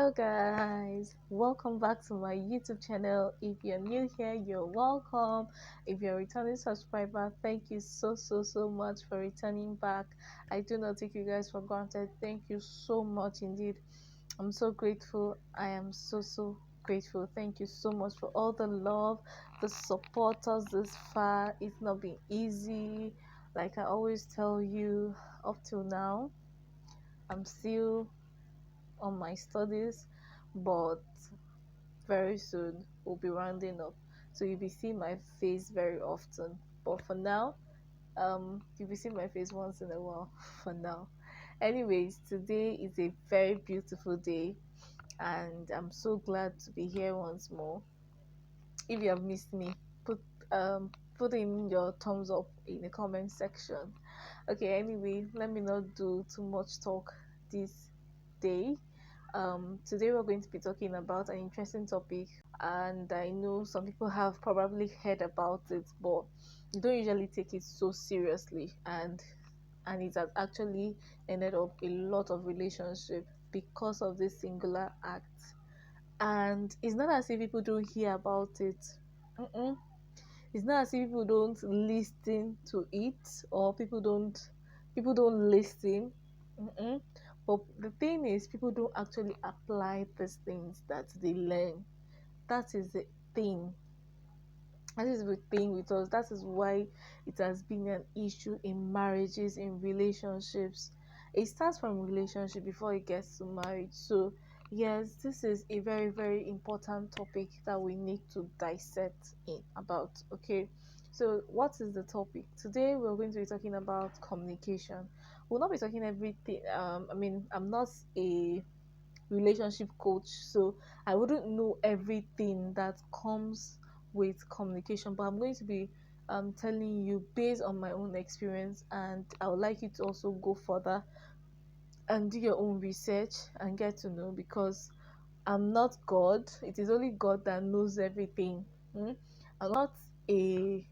Hello guys, welcome back to my YouTube channel. If you're new here, you're welcome. If you're a returning subscriber, thank you so much for returning back. I do not take you guys for granted. Thank you so much indeed. I'm so grateful. I am so grateful. Thank you so much for all the love, the support us this far. It's not been easy. Like I always tell you, up till now, I'm still on my studies, but very soon we'll be rounding up. So you'll be seeing my face very often. But for now, you'll be seeing my face once in a while for now. Anyways, today is a very beautiful day and I'm so glad to be here once more. If you have missed me, put put in your thumbs up in the comment section. Okay, anyway, let me not do too much talk this day. Today we're going to be talking about an interesting topic, and I know some people have probably heard about it, but you don't usually take it so seriously, and it has actually ended up a lot of relationship because of this singular act. And it's not as if people don't hear about it. Mm-mm. It's not as if people don't listen to it, or people don't listen. Mm-mm. But the thing is, people don't actually apply these things that they learn. That is the thing. That is the thing with us. That is why it has been an issue in marriages, in relationships. It starts from relationship before it gets to marriage. So yes, this is a very important topic that we need to dissect in about. Okay. So what is the topic? Today we're going to be talking about communication. We'll not be talking everything. I'm not a relationship coach, so I wouldn't know everything that comes with communication, but I'm going to be telling you based on my own experience, and I would like you to also go further and do your own research and get to know, because I'm not God. It is only God that knows everything. I'm not a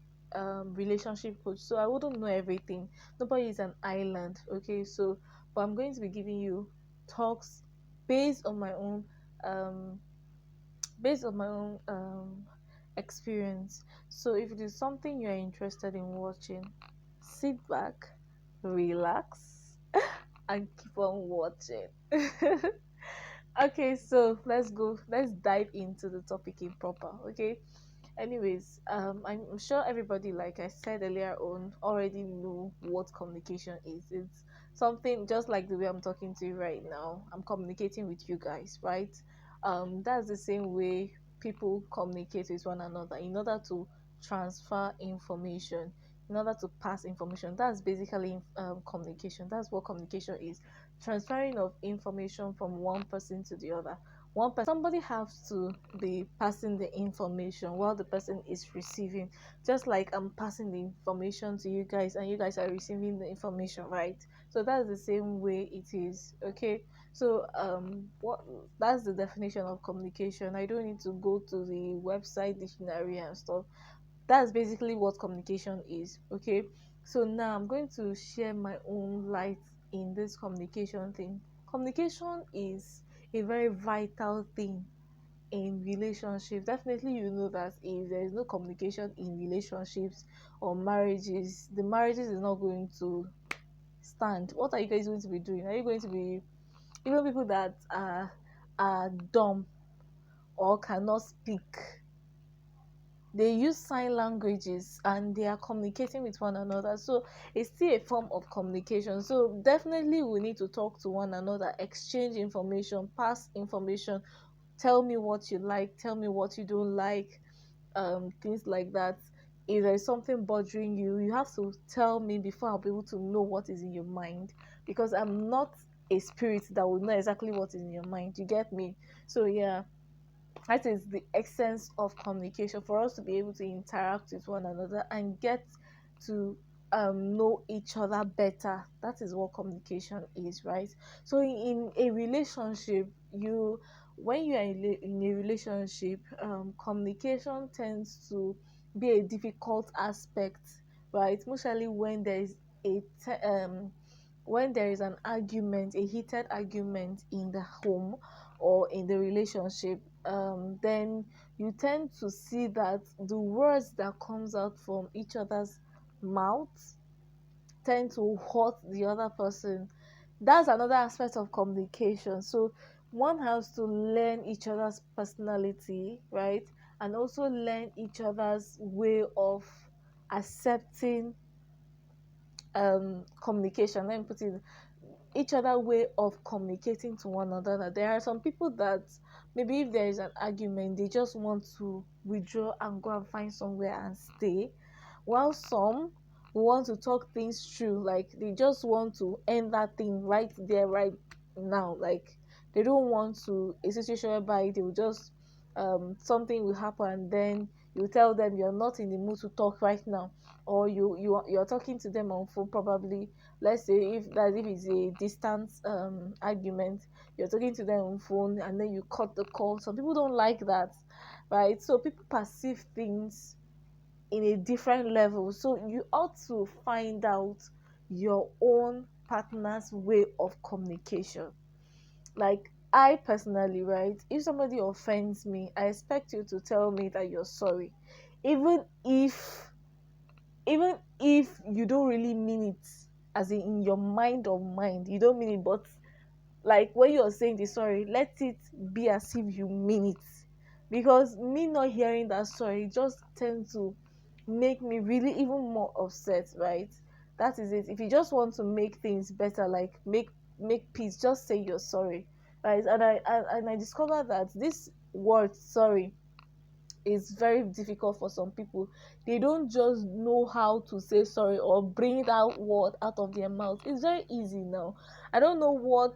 relationship coach, so I wouldn't know everything. Nobody is an island, okay? So, but I'm going to be giving you talks based on my own um, experience. So, if it is something you are interested in watching, sit back, relax, and keep on watching. Okay, so let's go. Let's dive into the topic in proper. Okay. Anyways, I'm sure everybody, like I said earlier on, already know what communication is. It's something just like the way I'm talking to you right now. I'm communicating with you guys, right? That's the same way people communicate with one another in order to transfer information, in order to pass information. That's basically communication. That's what communication is: transferring of information from one person to the other. One person, somebody has to be passing the information while the person is receiving, just like I'm passing the information to you guys and you guys are receiving the information, right? So that's the same way it is. Okay, so what that's the definition of communication. I don't need to go to the website dictionary and stuff. That's basically what communication is. Okay, so now I'm going to share my own light in this communication thing. Communication is a very vital thing in relationships. Definitely, you know that if there is no communication in relationships or marriages, the marriages is not going to stand. What are you guys going to be doing? Are you going to be, even people that are dumb or cannot speak, they use sign languages and they are communicating with one another, so it's still a form of communication. So definitely we need to talk to one another, exchange information, pass information. Tell me what you like, tell me what you don't like, things like that. If there's something bothering you, you have to tell me before I'll be able to know what is in your mind, because I'm not a spirit that will know exactly what is in your mind. You get me? So yeah, that is the essence of communication, for us to be able to interact with one another and get to know each other better. That is what communication is, right? So in a relationship, you when you are in a relationship, communication tends to be a difficult aspect, right? Mostly when there is when there is an argument, a heated argument in the home, or in the relationship, then you tend to see that the words that comes out from each other's mouth tend to hurt the other person. That's another aspect of communication. So one has to learn each other's personality, right? And also learn each other's way of accepting communication. Let me put it, each other way of communicating to one another. There are some people that maybe if there is an argument, they just want to withdraw and go and find somewhere and stay, while some want to talk things through, like they just want to end that thing right there, right now. Like they don't want to a situation whereby they will just something will happen and then you tell them you're not in the mood to talk right now, or you're talking to them on phone probably. Let's say if it's a distance argument, you're talking to them on phone and then you cut the call. Some people don't like that, right? So people perceive things in a different level. So you ought to find out your own partner's way of communication. Like I personally, right, if somebody offends me, I expect you to tell me that you're sorry, even if you don't really mean it, as in your mind or mind you don't mean it, but like when you're saying the sorry, let it be as if you mean it. Because me not hearing that sorry just tend to make me really even more upset, right? That is it. If you just want to make things better, like make peace, just say you're sorry, right? And I discovered that this word sorry is very difficult for some people. They don't just know how to say sorry or bring that word out of their mouth. It's very easy now. I don't know what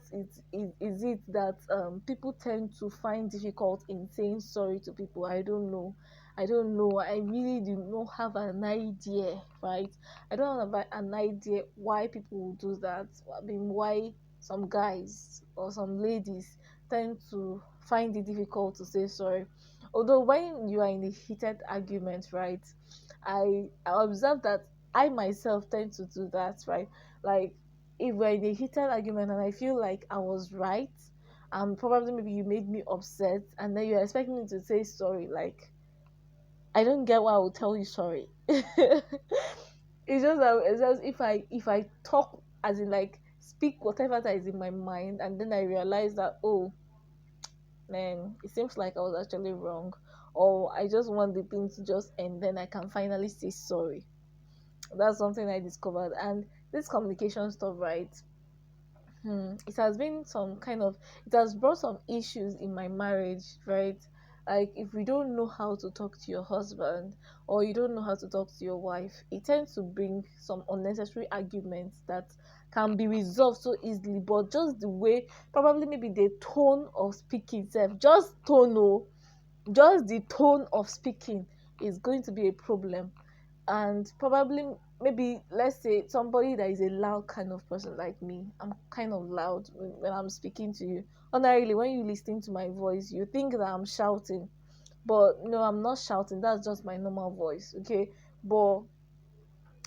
is it that people tend to find difficult in saying sorry to people. I don't know. I really do not have an idea, right? I don't have an idea why people will do that. I mean, why some guys or some ladies tend to find it difficult to say sorry. Although when you are in a heated argument, right, I observe that I myself tend to do that, right? Like if we're in a heated argument and I feel like I was right, probably maybe you made me upset and then you're expecting me to say sorry, like I don't get why I would tell you sorry. It's just if I talk as in like speak whatever that is in my mind and then I realize that, oh man, it seems like I was actually wrong, or I just want the thing to just end, then I can finally say sorry. That's something I discovered. And this communication stuff, right? It has been some kind of, it has brought some issues in my marriage, right? Like if we don't know how to talk to your husband or you don't know how to talk to your wife, it tends to bring some unnecessary arguments that can be resolved so easily, but just the way, probably maybe the tone of speaking itself, just tone, oh, just the tone of speaking is going to be a problem. And probably maybe let's say somebody that is a loud kind of person like me, I'm kind of loud when I'm speaking to you. Ordinarily when you listen to my voice you think that I'm shouting, but no, I'm not shouting. That's just my normal voice, okay? But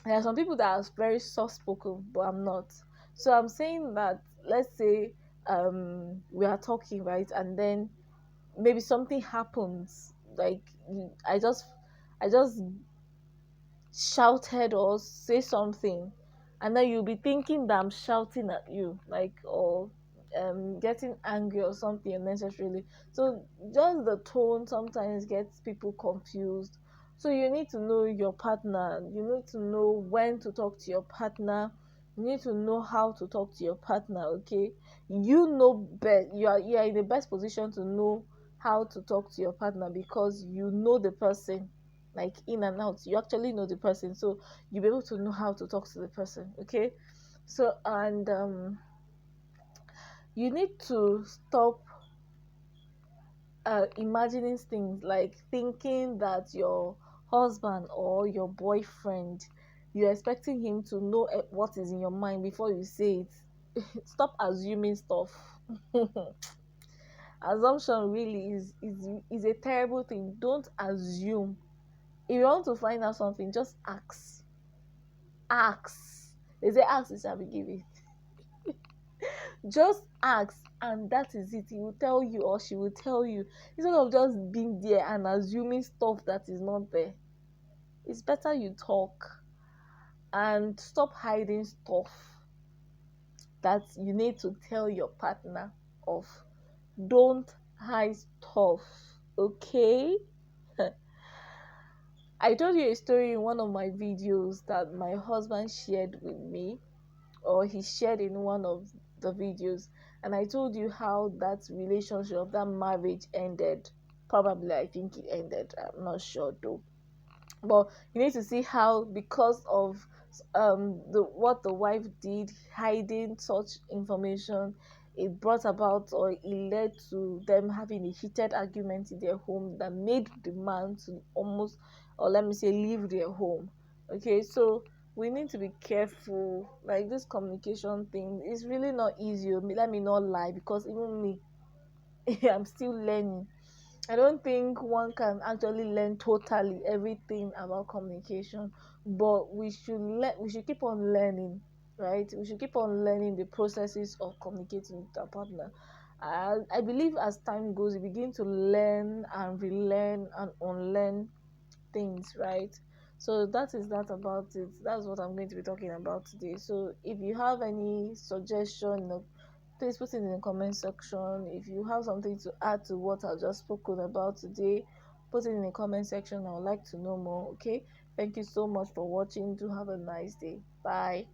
there are some people that are very soft spoken, but I'm not. So I'm saying that, let's say we are talking, right, and then maybe something happens, like I just shouted or say something, and then you'll be thinking that I'm shouting at you, like, or getting angry or something unnecessarily. So just the tone sometimes gets people confused. So you need to know your partner. You need to know when to talk to your partner. You need to know how to talk to your partner. Okay, you know best. You are in the best position to know how to talk to your partner because you know the person, like in and out. You actually know the person, so you'll be able to know how to talk to the person. Okay, so and you need to stop imagining things, like thinking that your husband or your boyfriend, you're expecting him to know what is in your mind before you say it. Stop assuming stuff. Assumption really is a terrible thing. Don't assume. If you want to find out something, just ask. They say ask, it shall be given. Just ask, and that is it. He will tell you, or she will tell you, instead of just being there and assuming stuff that is not there. It's better you talk and stop hiding stuff that you need to tell your partner of. Don't hide stuff, okay? I told you a story in one of my videos that my husband shared with me, or he shared in one of the videos, and I told you how that relationship, that marriage ended. Probably, I think it ended. I'm not sure though. But you need to see how, because of the what the wife did, hiding such information, it brought about, or it led to them having a heated argument in their home that made the man to almost, or let me say, leave their home. Okay, so we need to be careful. Like, this communication thing is really not easy. Let me not lie, because even me, I'm still learning. I don't think one can actually learn totally everything about communication, but we should keep on learning, right? We should keep on learning the processes of communicating with our partner. I believe as time goes, you begin to learn and relearn and unlearn things, right? So that is that about it. That's what I'm going to be talking about today. So if you have any suggestion, please put it in the comment section. If you have something to add to what I've just spoken about today, put it in the comment section. I would like to know more. Okay, thank you so much for watching. Do have a nice day. Bye.